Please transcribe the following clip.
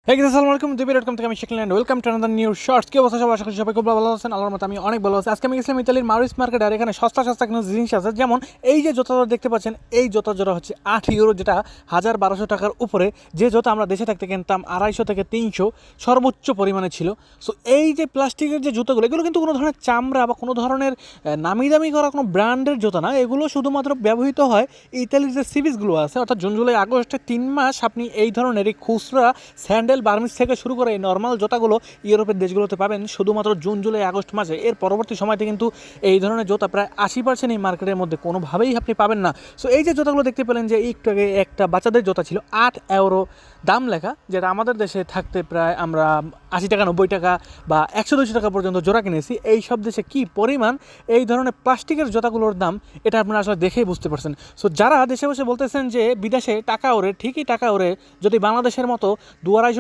Hey guys, আসসালামু আলাইকুম দিবি.com থেকে আমি Shakil and welcome to another new shorts. কি অবস্থা সবার? আশা করি সবাই খুব ভালো আছেন। আল্লাহর রহমতে আমি অনেক ভালো আছি। আজকে আমি গেছিলাম ইতালির মারুইস মার্কেট, আর এখানে সস্তা সস্তা কিছু জিনিস আছে। যেমন এই যে জুতা দেখতে পাচ্ছেন, এই জুতা জোড়া হচ্ছে 8 ইউরো, যেটা 1200 টাকার উপরে। যে জুতা আমরা দেশে থাকতে কিনতাম 250 থেকে 300 সর্বোচ্চ পরিমাণে ছিল। সো এই যে প্লাস্টিকের যে জুতোগুলো, এগুলো কিন্তু কোনো ধরনের চামড়া বা কোনো ধরনের নামি দামি করা কোনো ব্র্যান্ডের জুতা না। এগুলো শুধুমাত্র ব্যবহৃত হয় ইতালির যে সি বিচগুলো আছে, অর্থাৎ জুন জুলাই আগস্টে 3 মাস আপনি এই ধরনের এই খুচরা স্যান্ডেল বার্মিজ থেকে শুরু করে এই নর্মাল জুতাগুলো ইউরোপের দেশগুলোতে পাবেন শুধুমাত্র জুন জুলাই আগস্ট মাসে। এর পরবর্তী সময়তে কিন্তু এই ধরনের জুতা প্রায় 80% এই মার্কেটের মধ্যে কোনোভাবেই আপনি পাবেন না। সো এই যে জুতাগুলো দেখতে পেলেন, যে একটু আগে একটা বাচ্চাদের জুতা ছিল 8 ইউরো দাম লেখা, যেটা আমাদের দেশে থাকতে প্রায় আমরা 80 টাকা 90 টাকা বা 100-200 টাকা পর্যন্ত জোড়া কিনেছি। এই সব দেশে কী পরিমাণ এই ধরনের প্লাস্টিকের জুতাগুলোর দাম, এটা আপনারা আসলে দেখেই বুঝতে পারছেন। সো যারা দেশে বসে বলতেছেন যে বিদেশে টাকা ওরে, ঠিকই টাকা ওরে, যদি বাংলাদেশের মতো 2-250